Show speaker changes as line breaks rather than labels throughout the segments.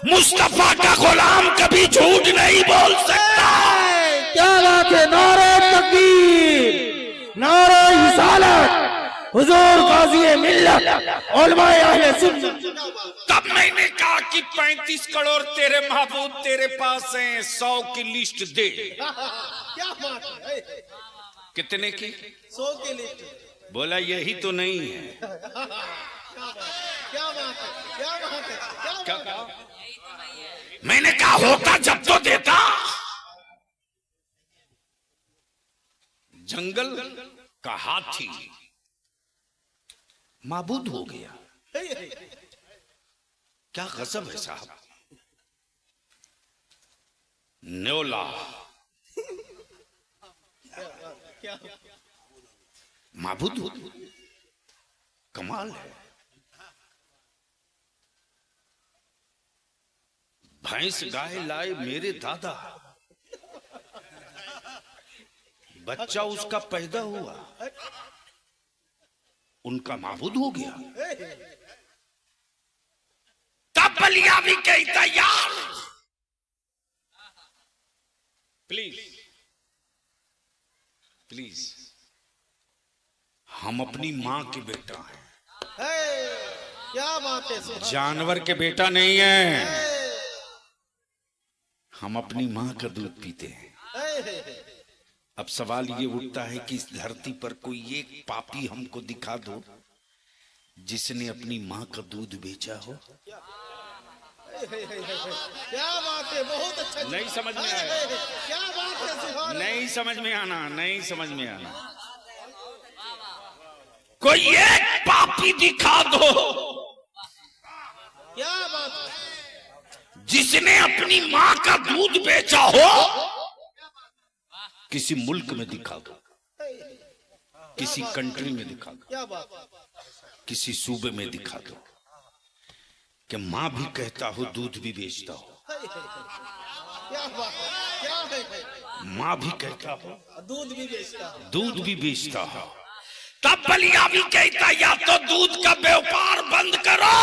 मुस्तफा का गुलाम कभी झूठ नहीं बोल सकता।
क्या बात है, नारे तकबीर, नारे रिसालत, हुजूर गाज़ी मिल्लत, उलमाए अहले सुन्नत।
तब मैंने कहा कि 35 करोड़ तेरे महबूब तेरे पास हैं, 100 की लिस्ट दे।
क्या बात है,
कितने की?
100 की लिस्ट।
बोला यही तो नहीं है।
क्या बात है, क्या बात है, क्या बात है,
क्या कहा? मैंने कहा होता जब तो देता। जंगल का हाथी माबूद हो गया। क्या गजब है साहब। न्योला
क्या
माबूद हो, कमाल है। भैंस गाय लाए मेरे दादा, बच्चा उसका पैदा हुआ, उनका माबूद हो गया। तब बलिया भी कहता यार प्लीज प्लीज, हम अपनी मां के बेटा हैं,
क्या बात है, सुभान
जानवर के बेटा नहीं है। हम अपनी मां का दूध पीते हैं। अब सवाल ये उठता है कि इस धरती पर कोई एक पापी हमको दिखा दो जिसने अपनी मां का दूध बेचा हो।
क्या बात है, बहुत अच्छा।
नहीं समझ में आया,
क्या बात है, सुभान
नहीं समझ में आना, नहीं समझ में आना। कोई एक पापी दिखा दो
क्या बात है,
जिसने अपनी मां का दूध बेचा हो। किसी मुल्क में दिखा दो, किसी कंट्री में दिखा दो,
क्या बात है,
किसी सूबे में दिखा दो कि मां भी कहता हो दूध भी बेचता हो,
क्या बात है, क्या है,
मां भी कहता हो
दूध भी बेचता है।
दूध भी बेचता हो। तब बलिया भी कहता या तो दूध का व्यापार बंद करो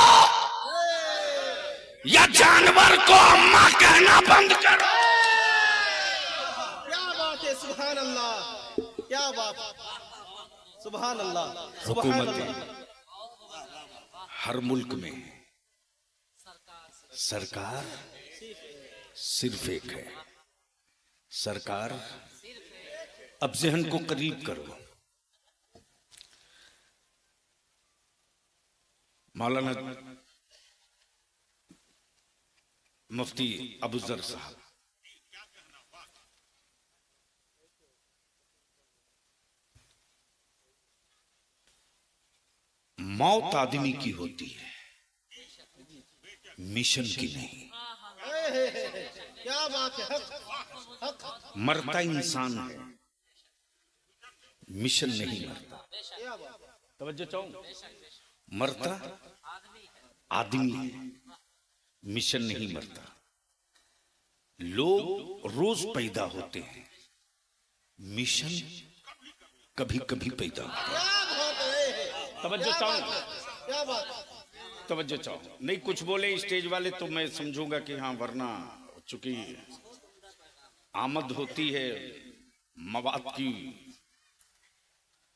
या जानवर को अम्मा कहना बंद करो।
क्या बात है, सुभान अल्लाह, क्या बात, सुभान अल्लाह, सुभान
हुकूमत
अल्लाह।
हर मुल्क में सरकार सिर्फ एक है। सरकार, अब ज़हन को करीब करो। मौलाना मुफ्ती अबू जर साहब, मौत आदमी की होती है, मिशन की नहीं।
क्या बात है, हक, हक,
मरता इंसान है, मिशन नहीं मरता।
क्या बात है,
तवज्जो चाहूं, मरता आदमी है, मिशन नहीं मरता। लोग रोज पैदा होते हैं, मिशन कभी कभी पैदा होता है।
क्या बात है,
तवज्जो चाहूं,
क्या बात है,
तवज्जो चाहो। नहीं कुछ बोले स्टेज वाले तो मैं समझूंगा कि हाँ, वरना चूंकि आमद होती है मवाद की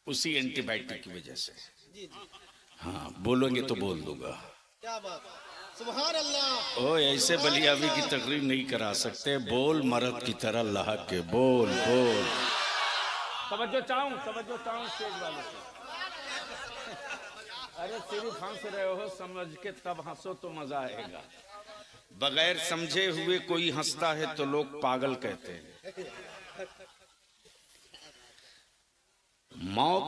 उसी एंटीबायोटिक की वजह से। हाँ, बोलोगे तो बोल दूंगा।
क्या बात, सुभान अल्लाह।
ओ ऐसे बलियावी की तकरीर नहीं करा सकते। बोल मर्द की तरह लहक के बोल बोल। तवज्जो चाहूं स्टेज वाले से। अरे सिर्फ हंस रहे हो, समझ के तब हंसो तो मजा आएगा। बगैर समझे हुए कोई हंसता है तो लोग पागल कहते हैं। मौत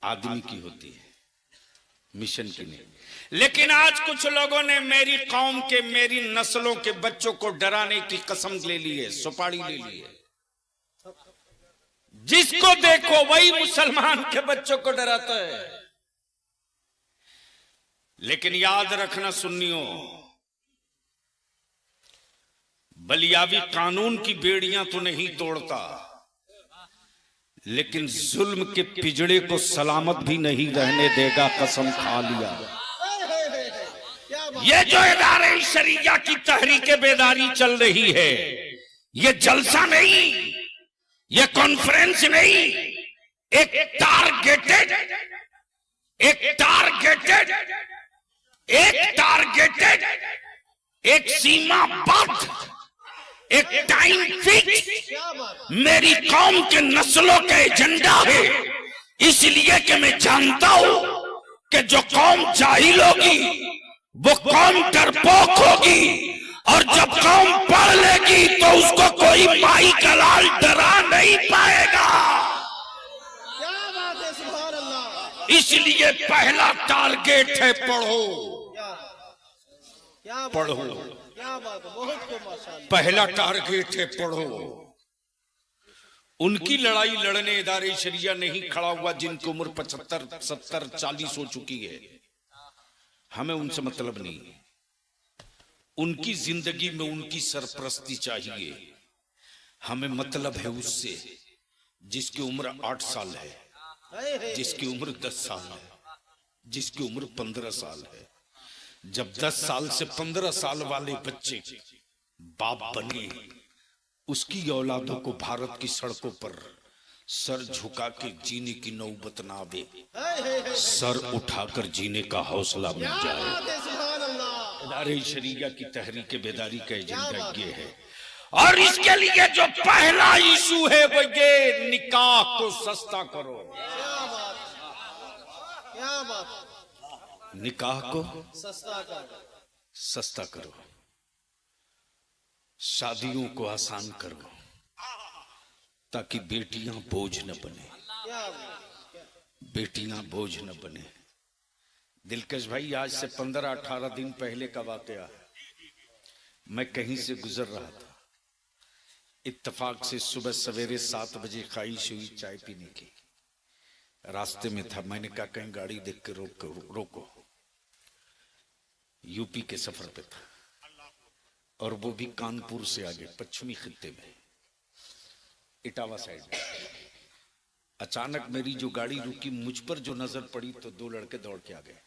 आदमी की होती है, मिशन की नहीं। लेकिन आज कुछ लोगों ने मेरी कौम के, मेरी नस्लों के बच्चों को डराने की कसम ले ली है, सुपारी ले ली है। जिसको देखो वही मुसलमान के बच्चों को डराता है। लेकिन याद रखना सुन्नियों, बलियावी कानून की बेड़ियां तो नहीं तोड़ता, लेकिन जुल्म के पिजड़े को सलामत भी नहीं रहने देगा। कसम खा लिया। ये जो इदारे शरिया की तहरीक बेदारी चल रही है, ये जलसा नहीं, ये कॉन्फ्रेंस नहीं, एक टारगेटेड एक सीमाबद्ध, एक टाइम फिक्स मेरी कौम के नस्लों का एजेंडा है। इसलिए कि मैं जानता हूं कि जो कौम जाहिल होगी वो कौम डरपोक होगी, और जब कौम पढ़ लेगी तो उसको कोई माई का लाल डरा नहीं पाएगा।
क्या बात है, सुभान अल्लाह।
इसलिए पहला टारगेट है पढ़ो,
क्या बात
पढ़ो।
है, क्या बात है, बहुत खूब माशाअल्लाह।
पहला टारगेट है पढ़ो। उनकी लड़ाई लड़ने इदारे शरिया नहीं खड़ा हुआ जिनकी उम्र 75, 70, 40 हो चुकी है। हमें उनसे मतलब नहीं, उनकी जिंदगी में उनकी सरपरस्ती चाहिए। हमें मतलब है उससे जिसकी उम्र 8 साल है, जिसकी उम्र 10 साल है, जिसकी उम्र 15 साल है। जब 10 साल से 15 साल वाले बच्चे बाप बने, उसकी औलादों को भारत की सड़कों पर सर झुका के जीने की नौबत ना आवे, सर उठाकर जीने का हौसला मिल जाए।
सुभान अल्लाह।
इदारे शरिया की तहरीक बेदारी का एजेंडा ये है। और इसके लिए जो पहला इशू है वो ये, निकाह को सस्ता करो।
क्या बात, क्या बात।
निकाह को
सस्ता कर,
सस्ता करो, शादियों को आसान करो, ताकि बेटियां बोझ न बने,
क्या बात।
बेटियां बोझ न बने। दिलकश भाई, आज से 15-18 दिन पहले का वाकया है। मैं कहीं से गुजर रहा था, इत्तेफाक से सुबह सवेरे 7 बजे ख्वाहिश हुई चाय पीने की। रास्ते में था, मैंने कहा कहीं गाड़ी देख के रोको। यूपी के सफर पे था, और वो भी कानपुर से आगे पश्चिमी खित्ते में, इटावा साइड में। अचानक मेरी जो गाड़ी रुकी, मुझ पर जो नजर पड़ी तो 2 लड़के दौड़ के आ गए।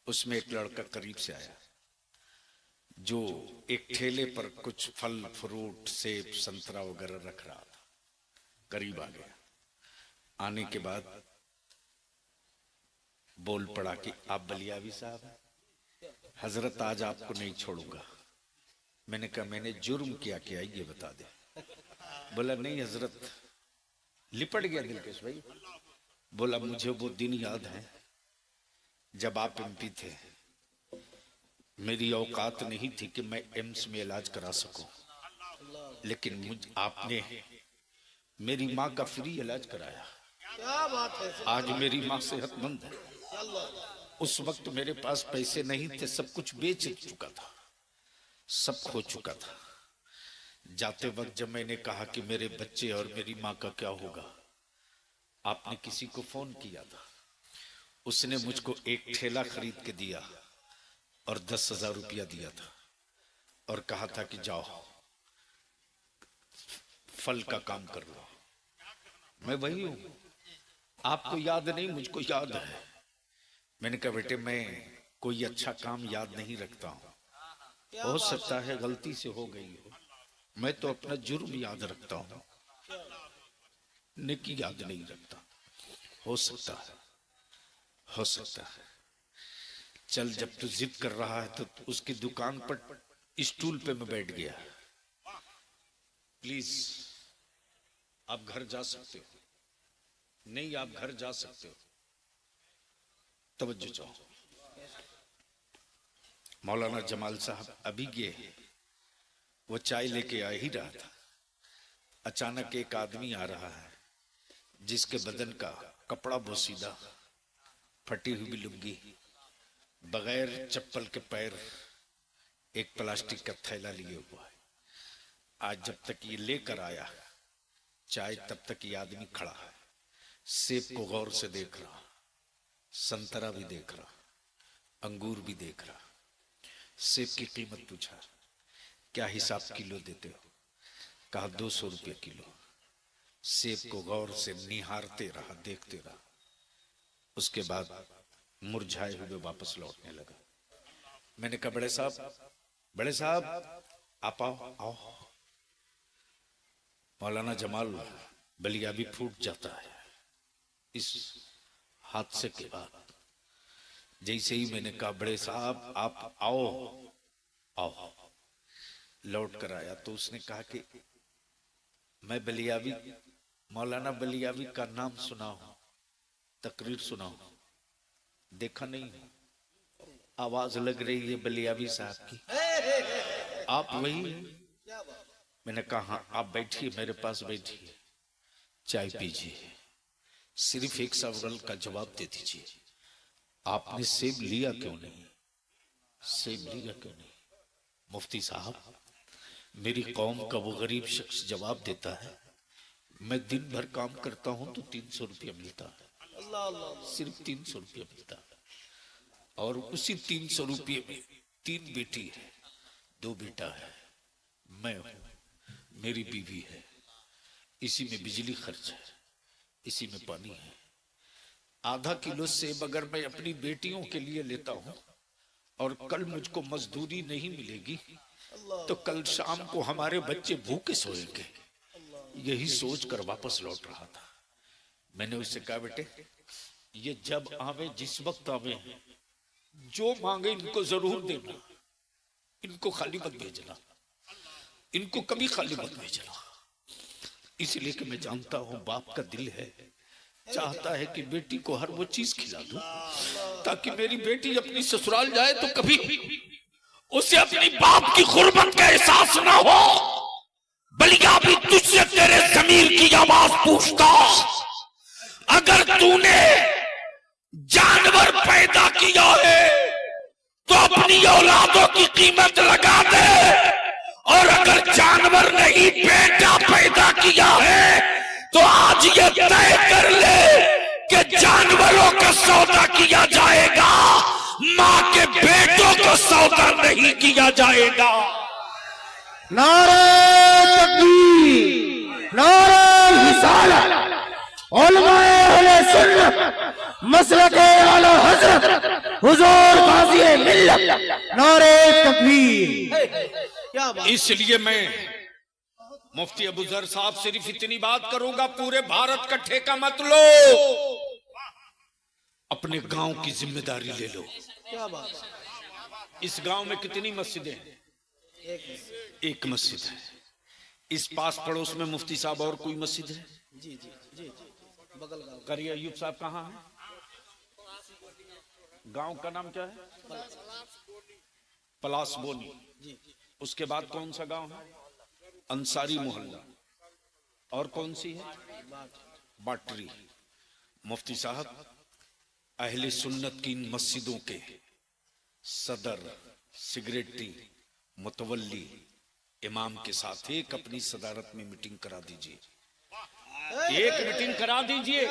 उसमें एक लड़का करीब से आया जो एक ठेले पर कुछ फल फ्रूट, सेब, संतरा वगैरह रख रहा था। करीब आ गया, आने के बाद बोल पड़ा कि आप बलियावी साहब हैं? हजरत आज आपको नहीं छोड़ूंगा। मैंने कहा मैंने जुर्म क्या किया ये बता दे। बोला नहीं हजरत। लिपट गया दिलकश भाई। बोला मुझे वो दिन याद है जब आप एमपी थे, मेरी औकात नहीं थी कि मैं एम्स में इलाज करा सकूं, लेकिन आपने मेरी माँ का फ्री इलाज कराया।
क्या बात है।
आज मेरी माँ सेहतमंद है। उस वक्त मेरे पास पैसे नहीं थे, सब कुछ बेच चुका था, सब खो चुका था। जाते वक्त जब मैंने कहा कि मेरे बच्चे और मेरी माँ का क्या होगा, आपने किसी को फोन किया था, उसने मुझको एक ठेला खरीद के दिया और 10,000 रुपया दिया था और कहा था कि जाओ फल का काम कर लो। मैं वही हूं, आपको याद नहीं, मुझको याद है। मैंने कहा बेटे मैं कोई अच्छा काम याद नहीं रखता हूं, हो सकता है गलती से हो गई हो, मैं तो अपना जुर्म याद रखता हूं, नेकी याद नहीं रखता। हो सकता है, हो सकता है। चल जब तू जिद कर रहा है तो उसकी दुकान पर स्टूल पे मैं बैठ गया। प्लीज आप घर जा सकते हो। नहीं आप घर जा सकते हो, तवज्जो चाहो। मौलाना जमाल साहब अभी गए, वो चाय लेके आ ही रहा था। अचानक एक आदमी आ रहा है जिसके बदन का कपड़ा बोसीदा, फटी हुई लुंगी, बगैर चप्पल के पैर, एक प्लास्टिक का थैला लिए हुआ है। आज जब तक ये लेकर आया चाय, तब तक ये आदमी खड़ा है, सेब को गौर से देख रहा, संतरा भी देख रहा, अंगूर भी देख रहा। सेब की कीमत पूछा, क्या हिसाब किलो देते हो? कहा 200 रुपये किलो। सेब को गौर से निहारते रहा, देखते रहा। उसके बाद मुरझाए हुए वापस लौटने लगा। मैंने कहा बड़े साहब आप आओ आओ। मौलाना जमाल बलिया भी फूट जाता है इस हादसे के बाद। जैसे ही मैंने कहा बड़े साहब आप आओ आओ, लौट कर आया तो उसने कहा कि मैं बलियावी, मौलाना बलियावी का नाम सुना हूं, तकरीर सुना हूं, देखा नहीं, आवाज लग रही है बलियावी साहब की, आप वही? मैंने कहा हाँ, आप बैठिए, मेरे पास बैठिए, चाय पीजिए, सिर्फ एक सवाल का जवाब दे दीजिए, आपने सेब लिया क्यों नहीं? सेब लिया क्यों नहीं? मुफ्ती साहब, मेरी कौम का वो गरीब शख्स जवाब देता है, मैं दिन भर काम करता हूं तो 300 रुपया मिलता है, सिर्फ 300 रुपया मिलता है, और उसी 300 रुपये में 3 बेटी है, 2 बेटा है, मैं हूं, मेरी बीवी है, इसी में बिजली खर्च है, इसी में पानी है। आधा किलो सेब अगर मैं अपनी बेटियों के लिए लेता हूं और कल मुझको मजदूरी नहीं मिलेगी तो कल शाम को हमारे बच्चे भूखे सोएंगे। यही सोचकर वापस लौट रहा था। मैंने उससे कहा बेटे, ये जब आवे, जिस वक्त आवे, जो मांगे इनको जरूर देना, इनको खाली मत भेजना, इनको कभी खाली मत भेजना, इसलिए कि मैं जानता हूं बाप का दिल है, चाहता है कि बेटी को हर वो चीज खिला दूं ताकि मेरी बेटी अपनी ससुराल जाए तो कभी उसे अपनी बाप की गुर्बत का एहसास ना हो। बलिया भी तुझसे तेरे ज़मीर की आवाज पूछता, अगर तूने जानवर पैदा किया है तो अपनी औलादों की कीमत लगा दे, और अगर जानवर नहीं बेटा पैदा किया है तो आज ये तय कर ले कि जानवरों का सौदा किया जाएगा, मां के बेटों का सौदा नहीं किया जाएगा।
नारे तकबीर, नारे रिसालत, उलमाए अहले सुन्नत, मसलके आला हज़रत हुजूर गाज़ी मिल्लत, नारे तकबीर।
क्या बात।
इसलिए मैं मुफ्ती अबू जर साहब सिर्फ इतनी बात करूंगा, पूरे भारत का ठेका मत लो, अपने गांव की जिम्मेदारी ले लो।
क्या बात।
इस गांव में कितनी मस्जिदें हैं? एक मस्जिद है। इस पास पड़ोस में मुफ्ती साहब और कोई मस्जिद है?
जी जी जी जी, बगल गाँव।
करिए अयूब साहब कहाँ है? गांव का नाम क्या है? पलास बोनी। उसके बाद कौन सा गांव है? अंसारी मोहल्ला। और कौन सी है? बाटरी। मुफ्ती साहब अहले सुन्नत की इन मस्जिदों के सदर, सेक्रेटरी, मुतवल्ली, इमाम के साथ एक अपनी सदारत में मीटिंग करा दीजिए, एक मीटिंग करा दीजिए,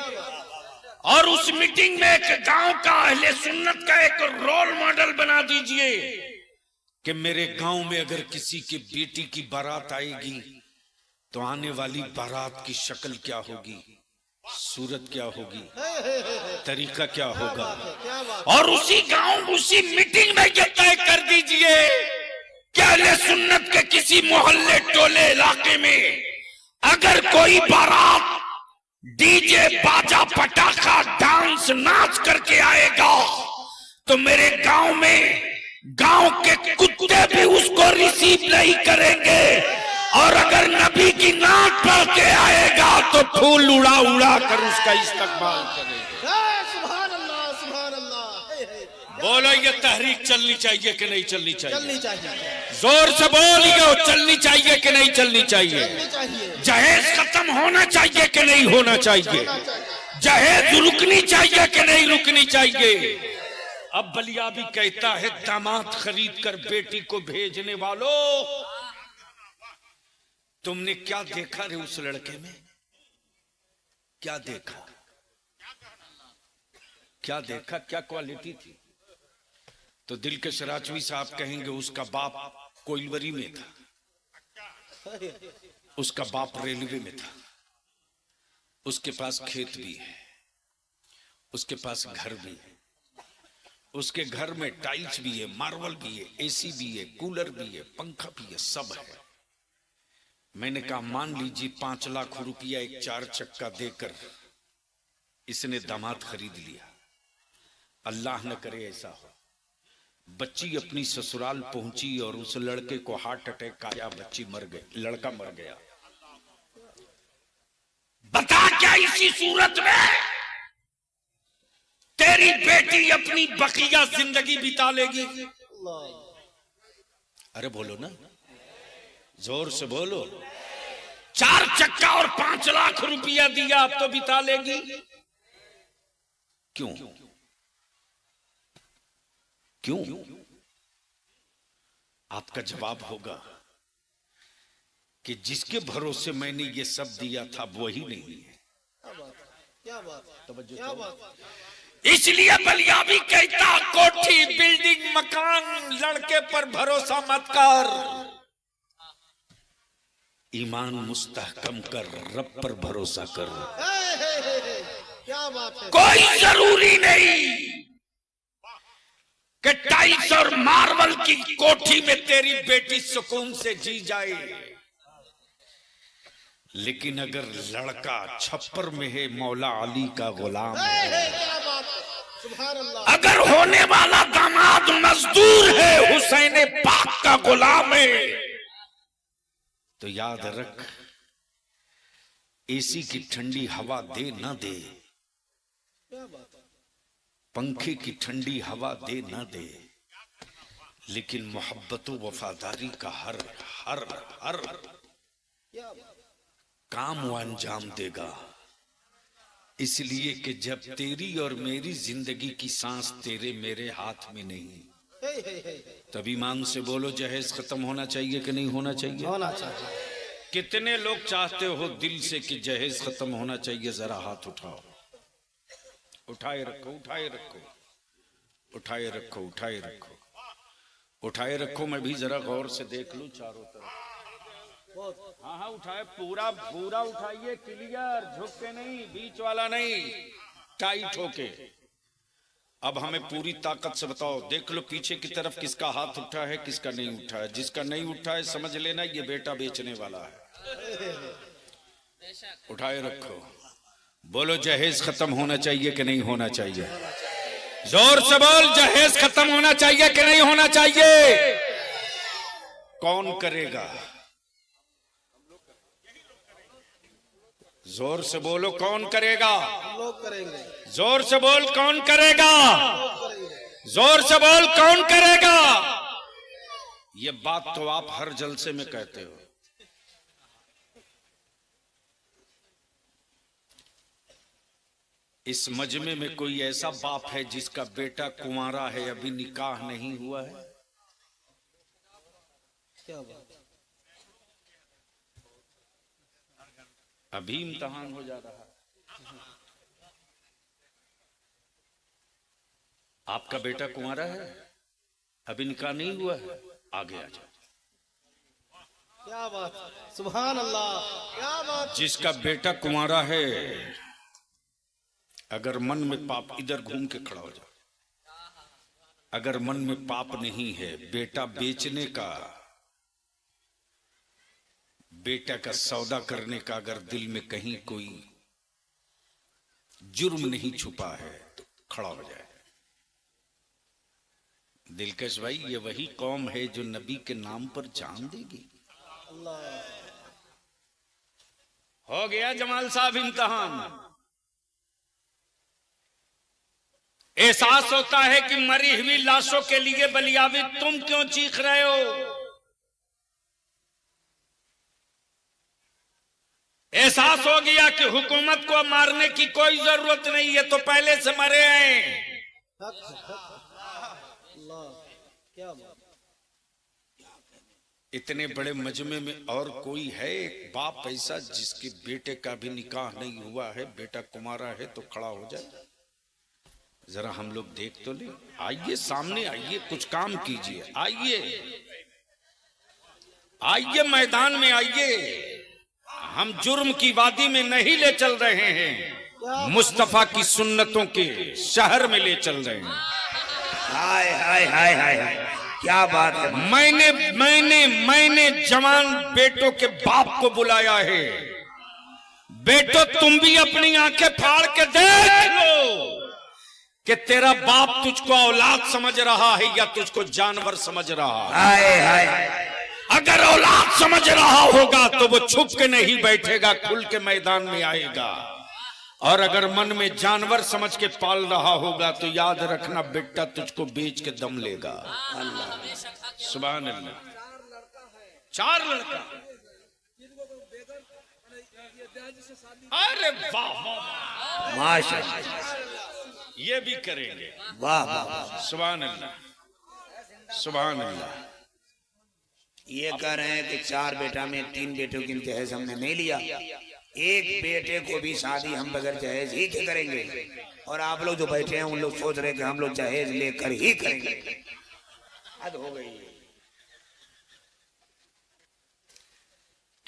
और उस मीटिंग में एक गांव का अहले सुन्नत का एक रोल मॉडल बना दीजिए कि मेरे गांव में अगर किसी की बेटी की बारात आएगी तो आने वाली बारात की शक्ल क्या होगी, सूरत क्या होगी, तरीका क्या होगा। और उसी गांव, उसी मीटिंग में ये तय कर दीजिए कि अहले सुन्नत के किसी मोहल्ले, टोले, इलाके में अगर कोई बारात डीजे, बाजा, पटाखा, डांस, नाच करके आएगा तो मेरे गांव में गांव के कुत्ते भी उसको रिसीव नहीं करेंगे, और अगर नबी की नात पढ़ के आएगा तो फूल उड़ा उड़ा कर उसका इस्तकबाल करेंगे।
सुभान अल्लाह, सुभान अल्लाह।
बोलो, ये तहरीक चलनी चाहिए कि नहीं चलनी चाहिए?
चलनी चाहिए।
जोर से बोलिए, चलनी चाहिए कि नहीं चलनी चाहिए?
चलनी चाहिए।
जहेज खत्म होना चाहिए कि नहीं होना चाहिए? जहेज रुकनी चाहिए कि नहीं रुकनी चाहिए? अब बलिया भी कहता है, दामाद खरीद कर बेटी को भेजने वालों, तुमने क्या देखा रे उस लड़के में? क्या देखा? क्या देखा? क्या क्वालिटी थी? तो दिल के शराचवी साहब कहेंगे उसका बाप कोइलवरी में था, उसका बाप रेलवे में था, उसके पास खेत भी है, उसके पास घर भी है, उसके घर में टाइल्स भी है, मार्बल भी है, एसी भी है, कूलर भी है, पंखा भी है, सब है। मैंने कहा मान लीजिए 5 लाख रुपया एक 4 चक्का देकर इसने दामाद खरीद लिया, अल्लाह न करे ऐसा हो, बच्ची अपनी ससुराल पहुंची और उस लड़के को हार्ट अटैक आया, बच्ची मर गई, लड़का मर गया। बता क्या इसी सूरत में तेरी बेटी अपनी बकिया जिंदगी बिता लेगी? अरे बोलो ना, जोर से बोलो। 4 चक्का और 5 लाख रुपया दिया, अब तो बिता लेगी? क्यों क्यों? आपका जवाब होगा कि जिसके भरोसे मैंने ये सब दिया था वही नहीं है।
क्या बात, क्या बात।
इसलिए बलियाबी कहता कोठी बिल्डिंग मकान लड़के पर भरोसा मत कर, ईमान मुस्तहकम कर, रब पर भरोसा कर।
क्या बात है।
कोई जरूरी नहीं कि टाइल्स और मार्बल की कोठी में तेरी बेटी सुकून से जी जाए, लेकिन अगर लड़का छप्पर में है, मौला अली का गुलाम है,
क्या बात है। सुभान अल्लाह।
अगर होने वाला दामाद मजदूर है, हुसैन पाक का गुलाम है, तो याद रख एसी की ठंडी हवा दे ना दे,
क्या बात है।
पंखे की ठंडी हवा दे ना दे, लेकिन मोहब्बत वफादारी का हर हर हर
क्या बात।
काम वो अंजाम देगा। इसलिए कि जब तेरी और मेरी जिंदगी की सांस तेरे मेरे हाथ में नहीं, तभी ईमान से बोलो जहेज खत्म होना चाहिए कि नहीं होना चाहिए?
होना चाहिए।
कितने लोग चाहते हो दिल से कि जहेज खत्म होना चाहिए? जरा हाथ उठाओ। उठाए रखो, उठाए रखो, उठाए रखो, उठाए रखो, उठाए रखो। मैं भी जरा गौर से देख लूं चारों तरफ। हाँ हाँ उठाए, पूरा पूरा उठाइए, क्लियर, झुक के नहीं, बीच वाला नहीं, टाइट होके। अब हमें पूरी ताकत से बताओ, देख लो पीछे की तरफ किसका हाथ उठा है, किसका नहीं उठा है। जिसका नहीं उठा है समझ लेना ये बेटा बेचने वाला है। उठाए रखो, बोलो जहेज खत्म होना चाहिए कि नहीं होना चाहिए? जोर से बोल, जहेज खत्म होना चाहिए कि नहीं होना चाहिए? कौन करेगा? जोर से बोलो, कौन करेगा?
हम लोग करेंगे।
जोर से बोल, कौन करेगा?
करेंगे।
जोर से बोल, कौन करेगा? ये बात तो आप हर जलसे में कहते हो। इस मजमे में कोई ऐसा बाप है जिसका बेटा कुंवारा है, अभी निकाह नहीं हुआ है?
क्या बात।
अभी इम्तिहान हो जा रहा है। आपका बेटा कुंवारा है, अभी निकाह नहीं हुआ है, आगे आ जाओ।
क्या बात। सुभान अल्लाह। क्या बात।
जिसका बेटा कुंवारा है, अगर मन में पाप, इधर घूम के खड़ा हो जाओ। अगर मन में पाप नहीं है, बेटा बेचने का, बेटा का सौदा करने का अगर दिल में कहीं कोई जुर्म नहीं छुपा है तो खड़ा हो जाए। दिलकश भाई, ये वही कौम है जो नबी के नाम पर जान देगी। हो गया जमाल साहब इम्तिहान। एहसास होता है कि मरी हुई लाशों के लिए बलियावी तुम क्यों चीख रहे हो? एहसास हो गया कि हुकूमत को मारने की कोई जरूरत नहीं है, तो पहले से मरे हैं।
क्या बात।
इतने बड़े मजमे में और कोई है एक बाप ऐसा जिसके बेटे का भी निकाह नहीं हुआ है, बेटा कुमारा है, तो खड़ा हो जाए? जरा हम लोग देख तो ले। आइए सामने आइए, कुछ काम कीजिए। आइए आइए, मैदान में आइए। हम जुर्म की वादी में नहीं ले चल रहे हैं, मुस्तफा की सुन्नतों के शहर में ले चल रहे हैं।
हाय हाय हाय हाय हाय, क्या बात है।
मैंने जवान बेटों के बाप को बुलाया है। बेटो तुम भी अपनी आंखें फाड़ के देख लो कि तेरा बाप तुझको औलाद समझ रहा है या तुझको जानवर समझ रहा है।
हाय हाय,
अगर औलाद समझ रहा होगा तो वो छुप के नहीं बैठेगा, खुल के मैदान में आएगा। और अगर मन में जानवर समझ के पाल रहा होगा तो याद रखना बेटा तुझको बेच के दम लेगा। सुभान अल्लाह। 4 लड़का। अरे वाह
माशाअल्लाह,
ये भी करेंगे।
वाह वाह,
सुभान अल्लाह सुभान अल्लाह।
ये कह रहे हैं कि 4 बेटा में 3 बेटों की जहेज हमने नहीं लिया, एक बेटे को भी शादी हम बगैर जहेज ही के करेंगे। और आप लोग जो बैठे हैं उन लोग सोच रहे हैं कि हम लोग जहेज लेकर ही करेंगे। हद हो गई।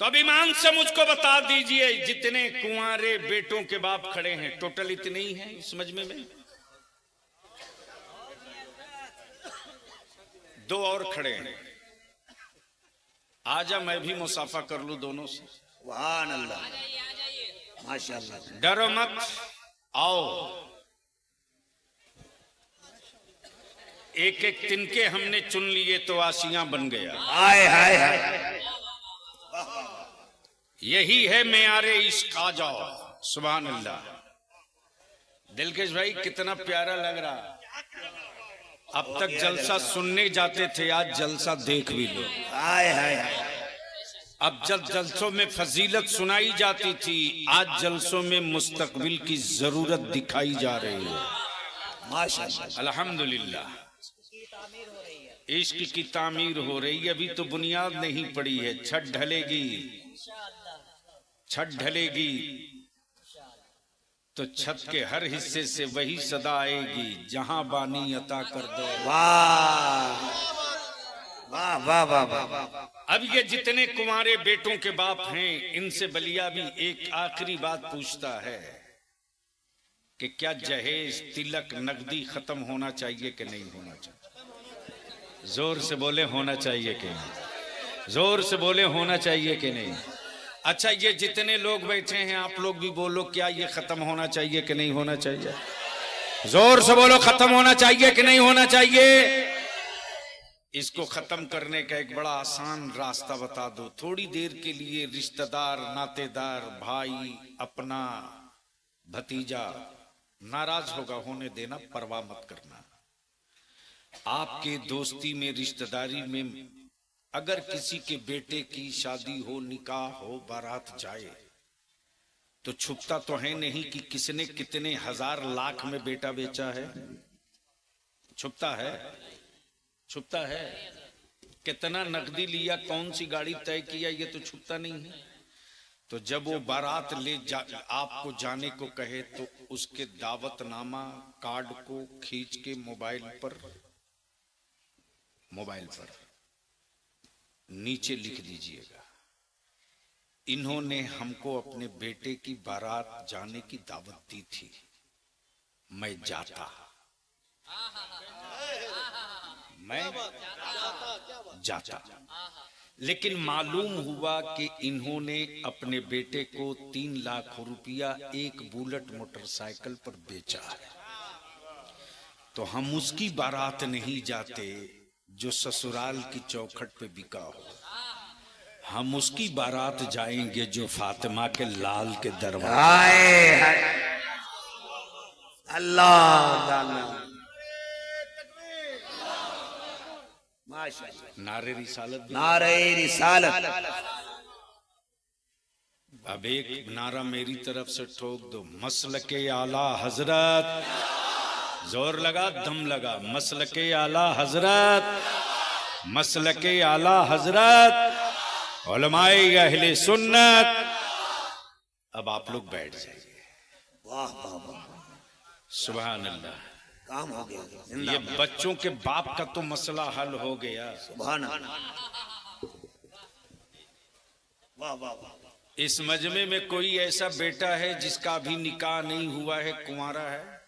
तो अब ईमान से मुझको बता दीजिए, जितने कुंवारे बेटों के बाप खड़े हैं टोटल इतने ही हैं इस मजमे में? 2 और खड़े हैं। आजा मैं भी मुसाफा कर लूं दोनों से।
सुभान अल्लाह, माशाअल्लाह।
डरो मत, आओ। एक एक तिनके हमने चुन लिए तो आसियां बन गया।
हाय हाय हाय,
यही है मेयारे इश्क। आ जाओ। सुभान अल्लाह। दिलकश भाई कितना प्यारा लग रहा। अब तक जलसा सुनने जाते थे, आज जलसा देख भी लो।
हाय हाय हाय,
अब जब जलसों में फजीलत सुनाई जाती थी, आज जलसों में मुस्तकबिल की जरूरत दिखाई जा रही है।
माशाअल्लाह,
अल्हम्दुलिल्लाह। इश्क की तामीर हो रही है। अभी तो बुनियाद नहीं पड़ी है। छत ढलेगी, छत ढलेगी तो छत के हर हिस्से से वही सदा आएगी, जहां बानी अता कर दो।
वाह वाह वाह वाह वाह।
अब ये जितने कुंवारे बेटों के बाप हैं, इनसे बलिया भी एक आखिरी बात पूछता है कि क्या जहेज, तिलक, नकदी खत्म होना चाहिए कि नहीं होना चाहिए? जोर से बोले होना चाहिए कि नहीं? जोर से बोले होना चाहिए कि नहीं? अच्छा, ये जितने लोग बैठे हैं आप लोग भी बोलो, क्या ये खत्म होना चाहिए कि नहीं होना चाहिए? जोर से बोलो, खत्म होना चाहिए कि नहीं होना चाहिए? इसको खत्म करने का एक बड़ा आसान रास्ता बता दो। थोड़ी देर के लिए रिश्तेदार, नातेदार, भाई, अपना भतीजा नाराज होगा, होने देना, परवाह मत करना। आपके दोस्ती में, रिश्तेदारी में अगर किसी के बेटे की शादी हो, निकाह हो, बारात जाए, तो छुपता तो है नहीं कि किसने कितने हजार लाख में बेटा बेचा है। छुपता है, छुपता है। कितना नकदी लिया, कौन सी गाड़ी तय किया, ये तो छुपता नहीं है। तो जब वो बारात आपको जाने को कहे तो उसके दावतनामा कार्ड को खींच के मोबाइल पर नीचे लिख दीजिएगा, इन्होंने हमको अपने बेटे की बारात जाने की दावत दी थी, मैं जाता। लेकिन मालूम हुआ कि इन्होंने अपने बेटे को 3 लाख रुपया एक बुलेट मोटरसाइकिल पर बेचा है। तो हम उसकी बारात नहीं जाते जो ससुराल की चौखट पे बिका हो, हम उसकी बारात जाएंगे जो फातिमा के लाल के दरबार।
अल्लाह,
नारे रिसालत,
नारे रिसालत।
अब एक नारा मेरी तरफ से ठोक दो, मसलके आला हजरत। जोर लगा, दम लगा, मसलके आला हजरत, मसलके आला हजरत, उलमाए अहले सुन्नत। अब आप लोग बैठ जाइए।
वाह वाह वाह,
सुभान अल्लाह।
काम हो गया।
ये बच्चों के बाप का तो मसला हल हो गया।
सुभान अल्लाह, वाह वाह वाह।
इस मजमे में कोई ऐसा बेटा है जिसका अभी निकाह नहीं हुआ है, कुंवारा है?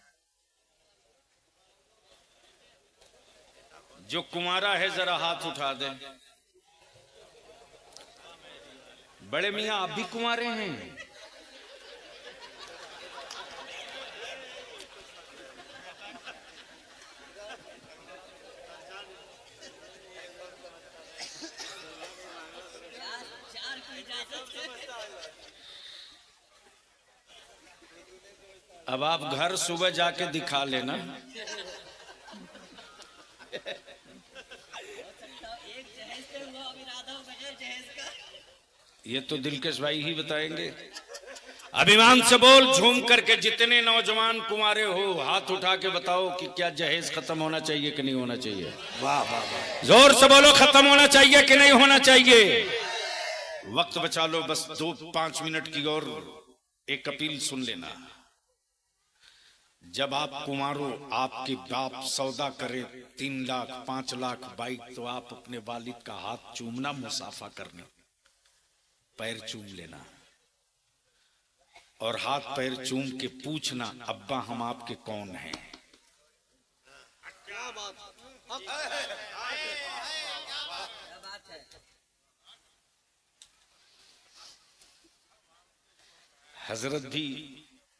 जो कुंवारा है जरा हाथ उठा दे। बड़े मियां आप भी कुंवारे हैं? अब आप घर सुबह जाके दिखा लेना। ये तो दिलकश भाई ही बताएंगे। अभिमान से बोल, झूम करके जितने नौजवान कुंवारे हो हाथ उठा के बताओ कि क्या जहेज खत्म होना चाहिए कि नहीं होना चाहिए?
वाह वाह वाह,
जोर से बोलो, खत्म होना चाहिए कि नहीं होना चाहिए? वक्त बचा लो बस 2-5 मिनट की और एक अपील सुन लेना। जब आप कुंवारो आपके बाप सौदा करे 3 लाख 5 लाख बाइक, तो आप अपने वालिद का हाथ चूमना, मुसाफा करने, पैर चूम लेना और हाथ पैर चूम के पूछना, अब्बा हम आपके कौन हैं?
क्या बात।
हजरत भी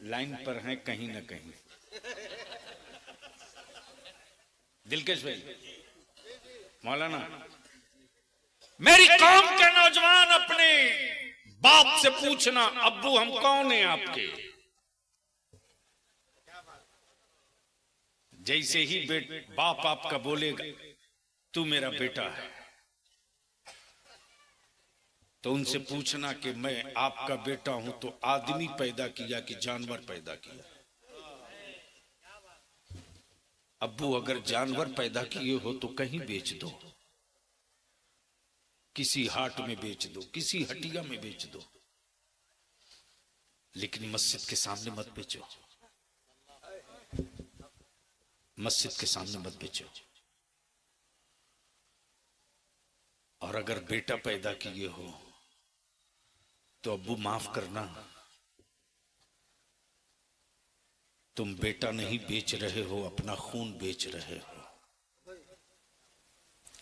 लाइन पर हैं कहीं ना कहीं। दिलकश भाई, मौलाना, मेरी कौम के नौजवान अपने बाप से पूछना, अब्बू हम कौन हैं आपके? जैसे ही बाप आपका बोलेगा तू मेरा बेटा है, तो उनसे पूछना कि मैं आपका बेटा हूं तो आदमी पैदा किया कि जानवर पैदा किया? अब्बू अगर जानवर पैदा किए हो तो कहीं बेच दो, किसी हाट में बेच दो, किसी हटिया में बेच दो, लेकिन मस्जिद के सामने मत बेचो, मस्जिद के सामने मत बेचो। और अगर बेटा पैदा किए हो तो अब्बू माफ करना, तुम बेटा नहीं बेच रहे हो, अपना खून बेच रहे हो।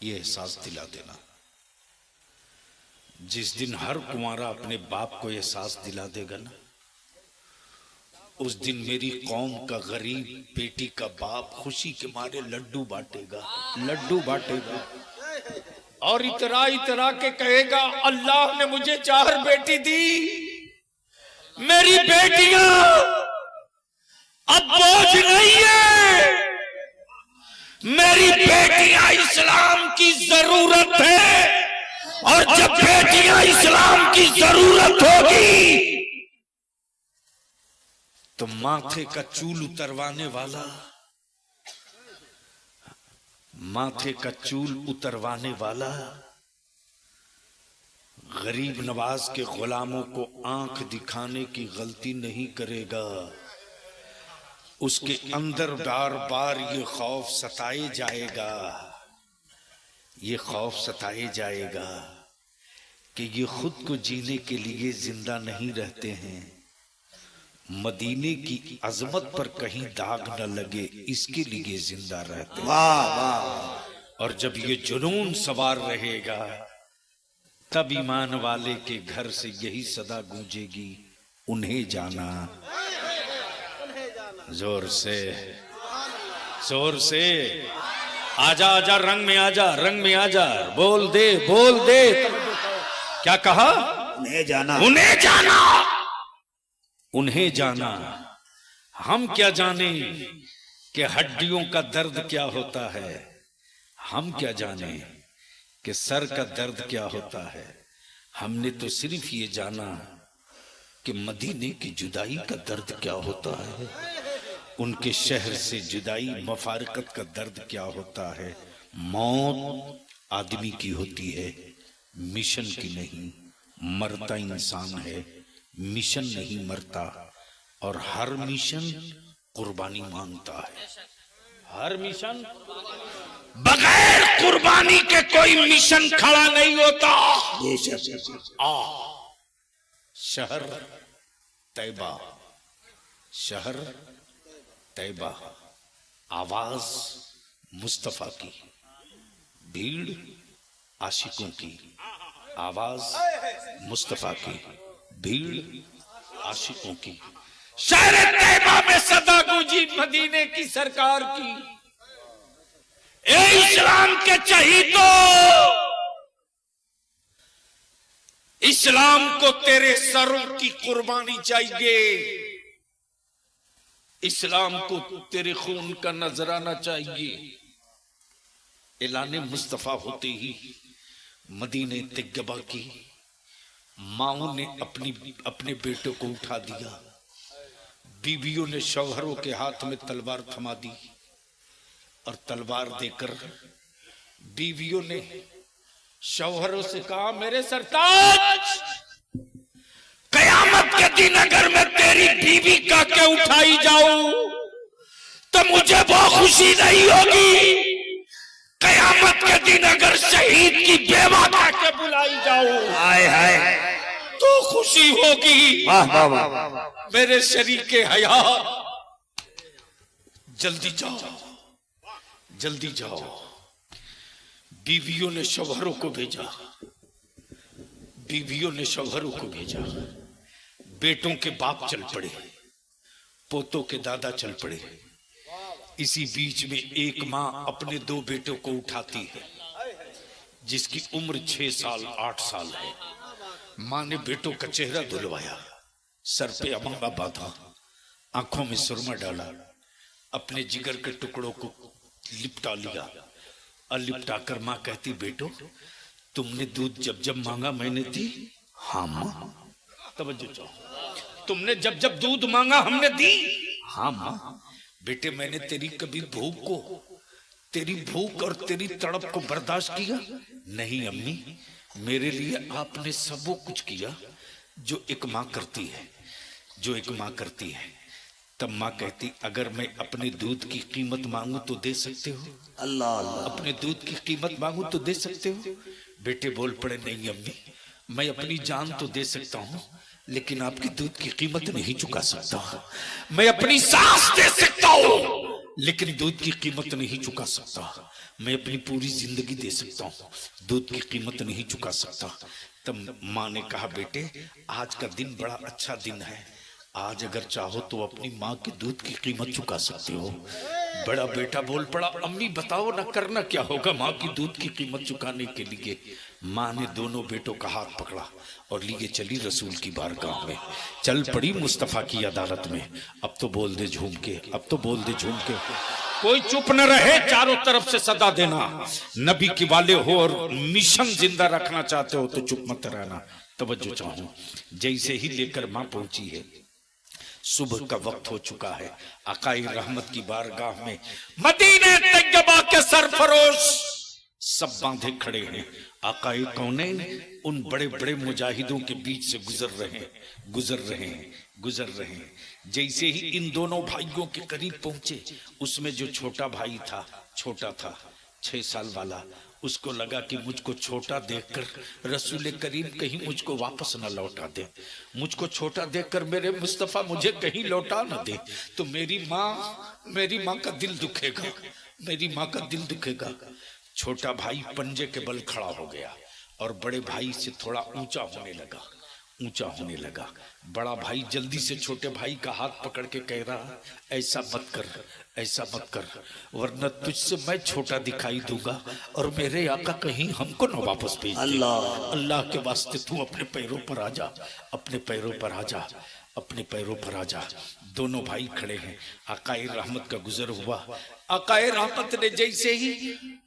ये एहसास दिला देना। जिस दिन हर कुंवारा अपने बाप को एहसास दिला देगा ना, उस दिन मेरी कौम का गरीब बेटी का बाप खुशी के मारे लड्डू बांटेगा, लड्डू बांटेगा और इतरा इतरा के कहेगा, अल्लाह ने मुझे 4 बेटी दी, मेरी बेटियां अब बोझ नहीं है, मेरी बेटियां इस्लाम की जरूरत है, और जब बेटियां इस्लाम की जरूरत होगी तो माथे का चूल उतरवाने वाला, माथे का चूल उतरवाने वाला गरीब नवाज के गुलामों को आंख दिखाने की गलती नहीं करेगा। उसके अंदर बार बार ये खौफ सताए जाएगा, ये खौफ सताए जाएगा कि ये खुद को जीने के लिए जिंदा नहीं रहते हैं, मदीने की अजमत पर कहीं दाग न लगे इसके लिए जिंदा रहते हैं।
वाह वाह।
और जब ये जुनून सवार रहेगा तब ईमान वाले के घर से यही सदा गूंजेगी, उन्हें जाना। जोर से, जोर से, आजा आजा, रंग में आजा, रंग में आजा, बोल दे, बोल दे। क्या कहा?
उन्हें जाना,
उन्हें जाना, उन्हें जाना। हम क्या जाने कि हड्डियों का दर्द क्या होता है, हम क्या जाने कि सर का दर्द क्या होता है। हमने तो सिर्फ ये जाना कि मदीने की जुदाई का दर्द क्या होता है, उनके शहर से जुदाई, मफारकत का दर्द क्या होता है। मौत आदमी की होती है, मिशन की नहीं। मरता इंसान है, मिशन नहीं मरता। और हर मिशन कुर्बानी मांगता है, हर मिशन। बगैर कुर्बानी के कोई मिशन खड़ा नहीं होता। शहर तैबा, शहर तैबा, आवाज मुस्तफा की। भीड़ आशिकों की, आवाज मुस्तफा की, भीड़ आशिकों की। शहर तैयबा में सदा गूंजी मदीने की सरकार की। ए इस्लाम के चहीतो, इस्लाम को तेरे सरों की कुर्बानी चाहिए, इस्लाम को तेरे खून का नजराना चाहिए। ऐलान मुस्तफा होते ही मदीने तैयबा की माओं ने अपने बेटों को उठा दिया। बीवियों ने शौहरों के हाथ में तलवार थमा दी और तलवार देकर बीवियों ने शौहरों से कहा, मेरे सरताज, कयामत के दिन अगर मैं तेरी बीवी का के उठाई जाऊं तो मुझे वो खुशी नहीं होगी। कयामत के दिन अगर शहीद की बेवा का के बुलाई जाऊं,
हाय हाय,
तो खुशी होगी।
वाह वाह वाह।
मेरे शरीके हयात, जल्दी जाओ, जल्दी जाओ। बीवियों ने शौहरों को भेजा, बीवियों ने शौहरों को भेजा। बेटों के बाप चल पड़े, पोतों के दादा चल पड़े। इसी बीच में एक माँ अपने दो बेटों को उठाती है, जिसकी उम्र 6 साल 8 साल है। माँ ने बेटों का चेहरा धुलवाया, सर पे अमंगा बांधा, आंखों में सुरमा डाला, अपने जिगर के टुकड़ों को लिपटा लिया और लिपटा कर माँ कहती, बेटो तुमने दूध जब जब मांगा मैंने दी। हाँ माँ। तवज्जो चाहो, तुमने जब जब दूध मांगा हमने दी। हाँ माँ। बेटे मैंने तेरी कभी भूख को, तेरी भूख और तेरी तड़प को बर्दाश्त किया? नहीं अम्मी, मेरे लिए आपने सब वो कुछ किया जो एक माँ करती है, जो एक माँ करती है। तब माँ कहती, अगर मैं अपने दूध की कीमत मांगू तो दे सकते हो?
अल्लाह अल्लाह।
अपने दूध की कीमत मांगू तो दे सकते हो? बेटे बोल पड़े, नहीं अम्मी, मैं अपनी जान तो दे सकता हूँ, लेकिन आपकी दूध की कीमत नहीं चुका सकता। मैं अपनी सांस दे सकता हूँ, लेकिन दूध की कीमत नहीं चुका सकता। मैं अपनी पूरी जिंदगी दे सकता हूँ, दूध की कीमत नहीं चुका सकता। तब माँ ने कहा, बेटे आज का दिन बड़ा अच्छा दिन है, आज अगर चाहो तो अपनी माँ के दूध की कीमत चुका सकते हो। बड़ा बेटा बोल पड़ा, अम्मी बताओ ना, करना क्या होगा माँ की दूध की कीमत चुकाने के लिए? माँ ने दोनों बेटों का हाथ पकड़ा और लिए चली रसूल की बारगाह में, चल पड़ी मुस्तफा की अदालत में। अब तो बोल दे झूम के, अब तो बोल दे झूम के, कोई चुप न रहे, चारों तरफ से सदा देना। नबी की वाले हो और मिशन जिंदा रखना चाहते हो तो चुप मत रहना। तवज्जो चाहूं, जैसे ही लेकर माँ पहुंची है, सुबह का वक्त हो चुका है। आकाई रहमत की बारगाह में मदीने तैयबा के सरफरोश सब बांधे खड़े हैं। आकाई कौनैन उन बड़े बड़े मुजाहिदों के बीच से गुजर रहे हैं। जैसे ही इन दोनों भाइयों के करीब पहुंचे, उसमें जो छोटा भाई था, छोटा था 6 साल वाला, उसको लगा कि मुझको छोटा देखकर रसूल करीम कहीं मुझको वापस न लौटा दे, मुझको छोटा देखकर मेरे मुस्तफा मुझे कहीं लौटा न दे, तो मेरी माँ का दिल दुखेगा, मेरी माँ का दिल दुखेगा। छोटा भाई पंजे के बल खड़ा हो गया और बड़े भाई से थोड़ा ऊंचा होने लगा। बड़ा भाई जल्दी से छोटे भाई का हाथ पकड़ के कह रहा, ऐसा मत कर, वरना तुझसे मैं छोटा दिखाई दूंगा और मेरे आका कहीं हमको न वापस भेज दे। अल्लाह के वास्ते तू अपने पैरों पर आ जा, अपने पैरों पर आ जा। दोनों भाई खड़े हैं। आकाए रहमत का गुजर हुआ। आकाए रहमत ने जैसे ही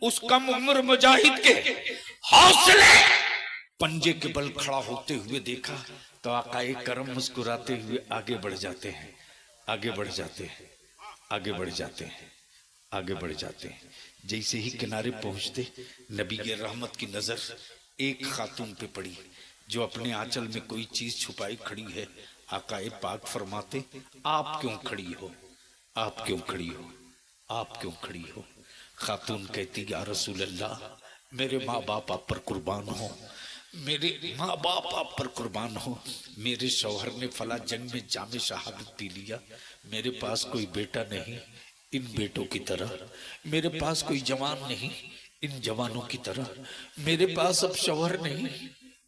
उस कम उम्र मुजाहिद के हौसले पंजे के बल खड़ा होते हुए देखा, तो आकाए करम मुस्कुराते हुए आगे बढ़ जाते हैं। जैसे ही किनारे पहुंचते, नबी के रहमत की नजर एक खातून पे पड़ी जो अपने आंचल में कोई चीज छुपाई खड़ी है। आकाए पाक फरमाते, आप क्यों खड़ी हो? खातून कहती, या रसूल अल्लाह, मेरे माँ बाप आप पर कुर्बान हो, मेरे शौहर ने फला जंग में जामे शहादत पी लिया, मेरे पास कोई बेटा नहीं इन बेटों की तरह, मेरे पास कोई जवान नहीं इन जवानों की तरह मेरे पास अब शौहर नहीं,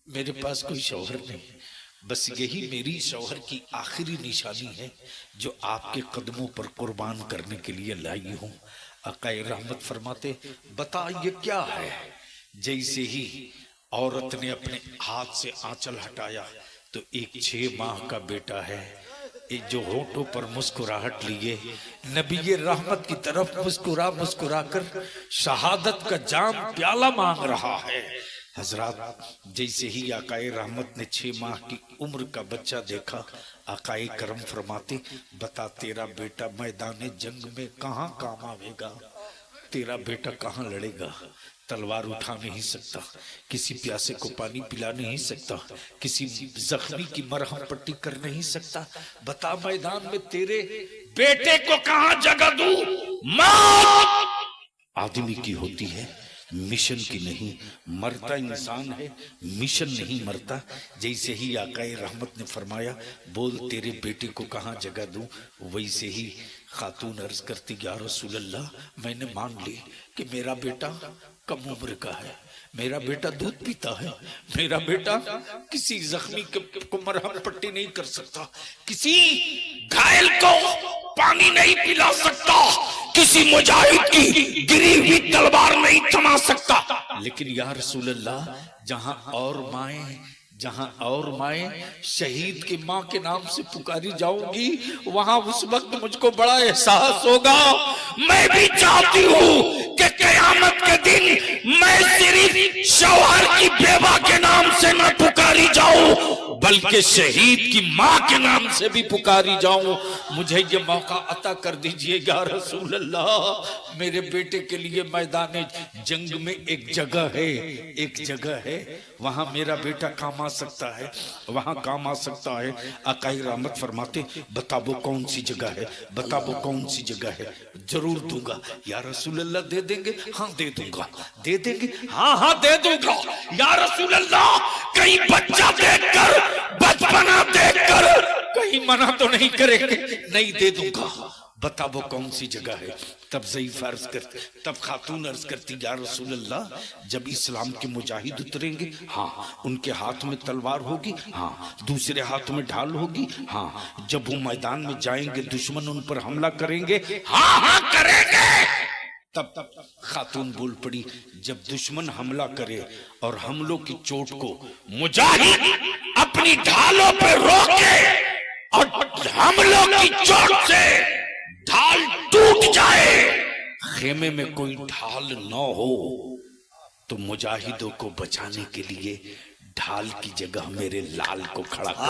मेरे पास कोई शौहर नहीं, बस यही मेरी शौहर की आखिरी निशानी है जो आपके कदमों पर कुर्बान करने के लिए लाई हूं। आकाए रहमत फरमाते, बता ये क्या है? जैसे ही औरत ने अपने हाथ से आंचल हटाया तो एक 6 माह का बेटा है, एक जो होठों पर मुस्कुराहट लिए नबी रहमत की तरफ मुस्कुरा मुस्कुरा कर शहादत का जाम प्याला मांग रहा है। हजरात, जैसे ही आकाए रहमत ने 6 माह की उम्र का बच्चा देखा, आकाए करम फरमाते, बता तेरा बेटा मैदान जंग में कहाँ काम आवेगा? तेरा बेटा कहाँ लड़ेगा? तलवार उठा नहीं सकता, किसी प्यासे को पानी पिला नहीं सकता, किसी जख्मी की मरहम पट्टी कर नहीं सकता। बता मैदान में तेरे बेटे को कहाँ जगह दूं? मौत आदमी की होती है, मिशन की नहीं। मरता इंसान है, मिशन नहीं मरता। जैसे ही आकाए रहमत ने फरमाया, बोल तेरे बेटे को कहाँ जगह दूं, वैसे ही खातून अर्ज करती, या रसूल अल्लाह, मैंने मान ली कि मेरा बेटा कम उम्र का है, मेरा बेटा दूध पीता है, मेरा बेटा किसी जख्मी को मरहम पट्टी नहीं कर सकता, किसी घायल को पानी नहीं पिला सकता, किसी मुजाहिद की गिरी हुई तलवार नहीं थमा सकता। लेकिन या रसूल अल्लाह, जहां और माएं शहीद की माँ के नाम से पुकारी जाऊंगी, वहां उस वक्त मुझको बड़ा एहसास होगा। मैं भी चाहती हूँ कि क़यामत के दिन मैं सिर्फ शौहर की बेवा के नाम से न पुकारी जाऊं, बल्कि शहीद की माँ के नाम से भी पुकारी जाऊं। मुझे ये मौका अता कर दीजिए या रसूल अल्लाह। मेरे बेटे के लिए मैदान जंग में एक जगह है, एक जगह है, वहां मेरा बेटा काम आ सकता है, वहां काम आ सकता है। आकाए रहमत फरमाते, बता वो कौन सी जगह है, बता वो कौन सी जगह है। जरूर दूंगा या रसूल अल्लाह। दे देंगे? हाँ दे दूंगा। दे देंगे? हाँ हाँ दे दूंगा या रसूल अल्लाह। कहीं बच्चा देखकर, बचपना देखकर कहीं मना तो नहीं करेंगे? नहीं, दे दूंगा। बता वो कौन सी जगह है। तब ज़ईफ़ अर्ज करती, तब खातून अर्ज करती, या रसूल अल्लाह, जब इस्लाम के मुजाहिद उतरेंगे, हाँ, उनके हाथ में तलवार होगी, हाँ, दूसरे हाथ में ढाल होगी, हाँ, जब वो मैदान में जाएंगे दुश्मन उन पर हमला करेंगे, हाँ हाँ करेंगे। तब खातून बोल पड़ी, जब दुश्मन हमला करे और हमलों की चोट को मुजाहिद अपनी ढालों पर रोके और हमलों की चोट से ढाल टूट जाए, खेमे में कोई ढाल न हो, तो मुजाहिदों को बचाने के लिए ढाल की जगह मेरे लाल को खड़ा कर।